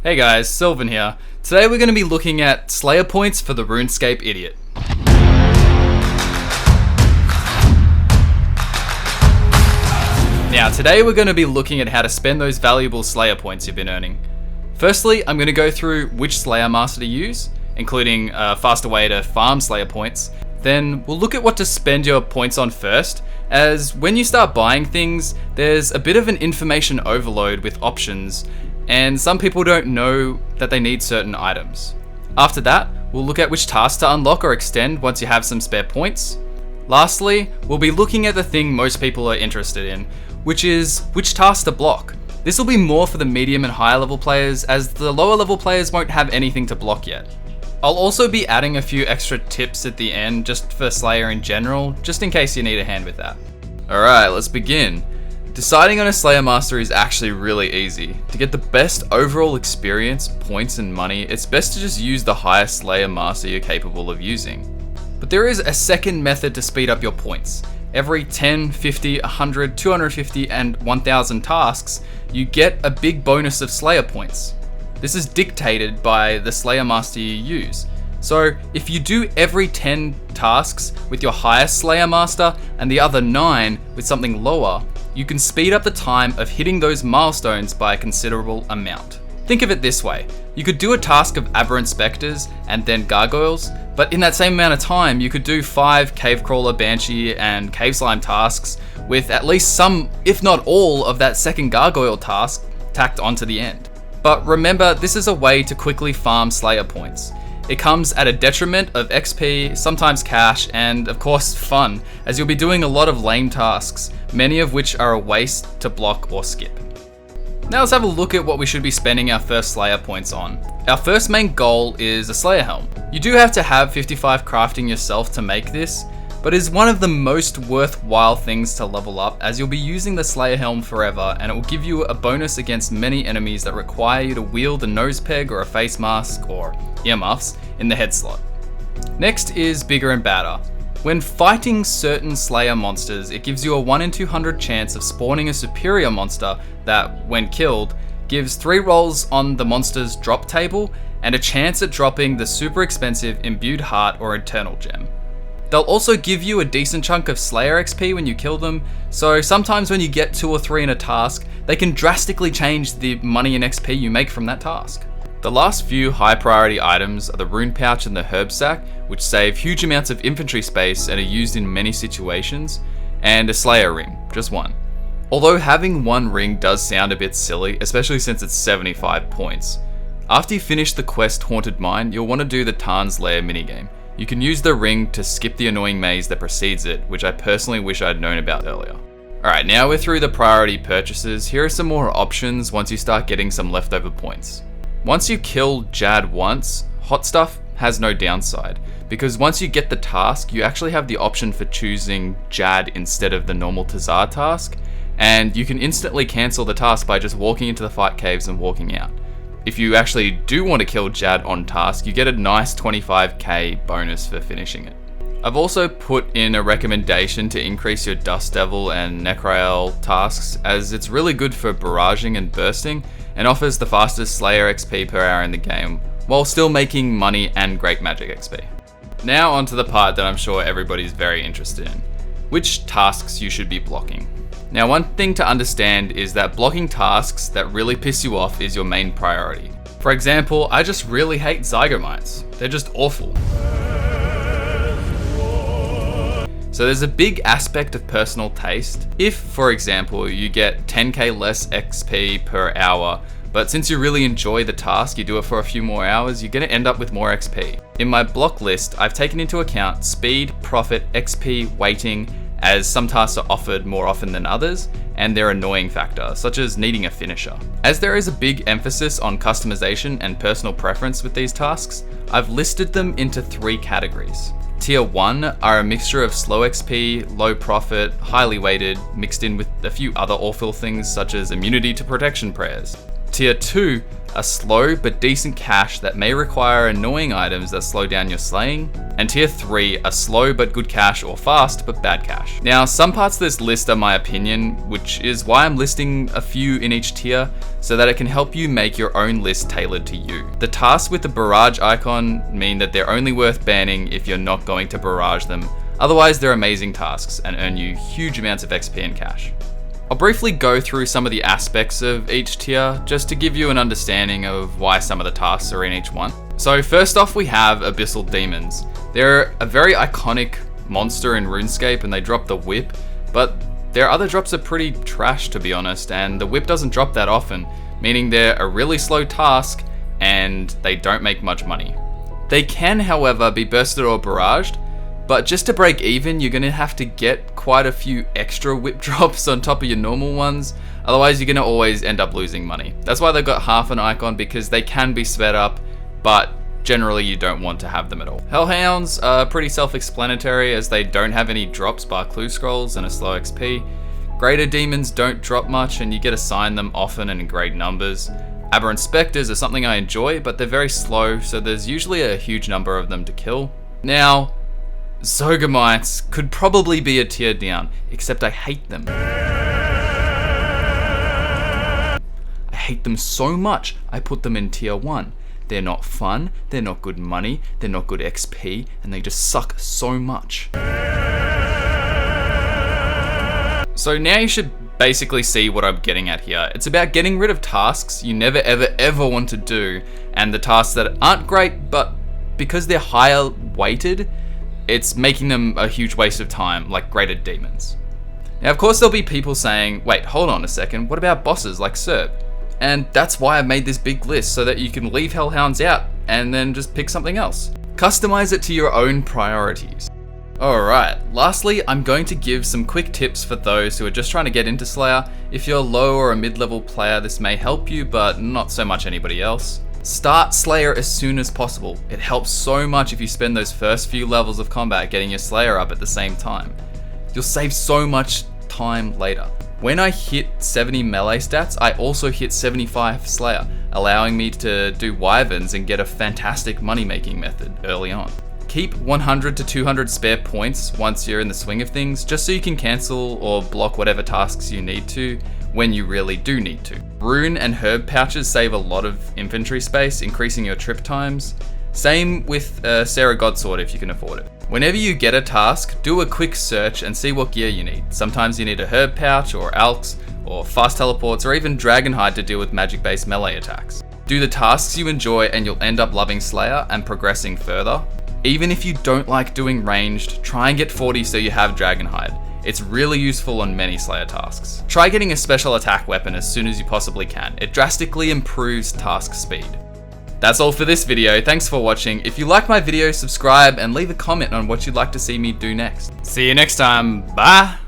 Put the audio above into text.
Hey guys, Silven here. Today we're going to be looking at Slayer points for the RuneScape idiot. Now today we're going to be looking at how to spend those valuable Slayer points you've been earning. Firstly, I'm going to go through which Slayer master to use, including a faster way to farm Slayer points. Then we'll look at what to spend your points on first, as when you start buying things, there's a bit of an information overload with options, and some people don't know that they need certain items. After that, we'll look at which tasks to unlock or extend once you have some spare points. Lastly, we'll be looking at the thing most people are interested in, which is which tasks to block. This will be more for the medium and higher level players, as the lower level players won't have anything to block yet. I'll also be adding a few extra tips at the end just for Slayer in general, just in case you need a hand with that. Alright, let's begin. Deciding on a Slayer master is actually really easy. To get the best overall experience, points and money, it's best to just use the highest Slayer master you're capable of using. But there is a second method to speed up your points. Every 10, 50, 100, 250 and 1000 tasks, you get a big bonus of Slayer points. This is dictated by the Slayer master you use. So if you do every 10 tasks with your highest Slayer master and the other 9 with something lower, you can speed up the time of hitting those milestones by a considerable amount. Think of it this way, you could do a task of aberrant specters and then gargoyles, but in that same amount of time you could do 5 cave crawler, banshee and cave slime tasks with at least some, if not all, of that second gargoyle task tacked onto the end. But remember, this is a way to quickly farm Slayer points. It comes at a detriment of XP, sometimes cash, and of course fun, as you'll be doing a lot of lame tasks, many of which are a waste to block or skip. Now let's have a look at what we should be spending our first Slayer points on. Our first main goal is a Slayer helm. You do have to have 55 crafting yourself to make this, but is one of the most worthwhile things to level up, as you'll be using the Slayer helm forever and it will give you a bonus against many enemies that require you to wield a nose peg or a face mask or earmuffs in the head slot. Next is bigger and badder. When fighting certain Slayer monsters, it gives you a 1 in 200 chance of spawning a superior monster that, when killed, gives 3 rolls on the monster's drop table and a chance at dropping the super expensive imbued heart or eternal gem. They'll also give you a decent chunk of Slayer XP when you kill them, so sometimes when you get 2 or 3 in a task, they can drastically change the money and XP you make from that task. The last few high priority items are the rune pouch and the herb sack, which save huge amounts of inventory space and are used in many situations, and a Slayer ring, just one. Although having one ring does sound a bit silly, especially since it's 75 points. After you finish the quest Haunted Mine, you'll want to do the Tarn's Lair minigame. You can use the ring to skip the annoying maze that precedes it, which I personally wish I'd known about earlier. Alright, now we're through the priority purchases, here are some more options once you start getting some leftover points. Once you kill Jad once, Hot Stuff has no downside, because once you get the task, you actually have the option for choosing Jad instead of the normal Tazar task, and you can instantly cancel the task by just walking into the fight caves and walking out. If you actually do want to kill Jad on task, you get a nice 25k bonus for finishing it. I've also put in a recommendation to increase your Dust Devil and Necrael tasks, as it's really good for barraging and bursting, and offers the fastest Slayer XP per hour in the game, while still making money and great magic XP. Now onto the part that I'm sure everybody's very interested in, which tasks you should be blocking. Now one thing to understand is that blocking tasks that really piss you off is your main priority. For example, I just really hate Zygomites. They're just awful. So there's a big aspect of personal taste. If, for example, you get 10k less XP per hour, but since you really enjoy the task, you do it for a few more hours, you're going to end up with more XP. In my block list, I've taken into account speed, profit, XP, weighting, as some tasks are offered more often than others, and their annoying factor, such as needing a finisher. As there is a big emphasis on customization and personal preference with these tasks, I've listed them into 3 categories. Tier 1 are a mixture of slow XP, low profit, highly weighted, mixed in with a few other awful things such as immunity to protection prayers. Tier 2 a slow but decent cache that may require annoying items that slow down your slaying, and tier 3, a slow but good cache or fast but bad cache. Now, some parts of this list are my opinion, which is why I'm listing a few in each tier so that it can help you make your own list tailored to you. The tasks with the barrage icon mean that they're only worth banning if you're not going to barrage them. Otherwise, they're amazing tasks and earn you huge amounts of XP and cash. I'll briefly go through some of the aspects of each tier just to give you an understanding of why some of the tasks are in each one. So first off, we have Abyssal Demons. They're a very iconic monster in RuneScape and they drop the whip, but their other drops are pretty trash to be honest, and the whip doesn't drop that often, meaning they're a really slow task and they don't make much money. They can, however, be bursted or barraged, but just to break even, you're gonna have to get quite a few extra whip drops on top of your normal ones. Otherwise, you're gonna always end up losing money. That's why they've got half an icon, because they can be sped up, but generally you don't want to have them at all. Hellhounds are pretty self-explanatory as they don't have any drops bar clue scrolls and a slow XP. Greater demons don't drop much and you get assigned them often and in great numbers. Aberrant specters are something I enjoy, but they're very slow, so there's usually a huge number of them to kill. Now, Zogamites could probably be a tier down, except I hate them. I hate them so much, I put them in tier 1. They're not fun, they're not good money, they're not good XP, and they just suck so much. So now you should basically see what I'm getting at here. It's about getting rid of tasks you never ever want to do, and the tasks that aren't great, but because they're higher weighted, it's making them a huge waste of time, like Greater Demons. Now, of course, there'll be people saying, wait, hold on a second, what about bosses like Serb? And that's why I made this big list, so that you can leave Hellhounds out and then just pick something else. Customize it to your own priorities. Alright, lastly, I'm going to give some quick tips for those who are just trying to get into Slayer. If you're a low or a mid-level player, this may help you, but not so much anybody else. Start Slayer as soon as possible. It helps so much if you spend those first few levels of combat getting your Slayer up at the same time. You'll save so much time later. When I hit 70 melee stats, I also hit 75 Slayer, allowing me to do Wyverns and get a fantastic money-making method early on. Keep 100 to 200 spare points once you're in the swing of things, just so you can cancel or block whatever tasks you need to when you really do need to. Rune and herb pouches save a lot of inventory space, increasing your trip times. Same with Sarah Godsword if you can afford it. Whenever you get a task, do a quick search and see what gear you need. Sometimes you need a herb pouch or alks or fast teleports or even dragonhide to deal with magic-based melee attacks. Do the tasks you enjoy and you'll end up loving Slayer and progressing further. Even if you don't like doing ranged, try and get 40 so you have dragonhide. It's really useful on many Slayer tasks. Try getting a special attack weapon as soon as you possibly can. It drastically improves task speed. That's all for this video. Thanks for watching. If you like my video, subscribe and leave a comment on what you'd like to see me do next. See you next time. Bye!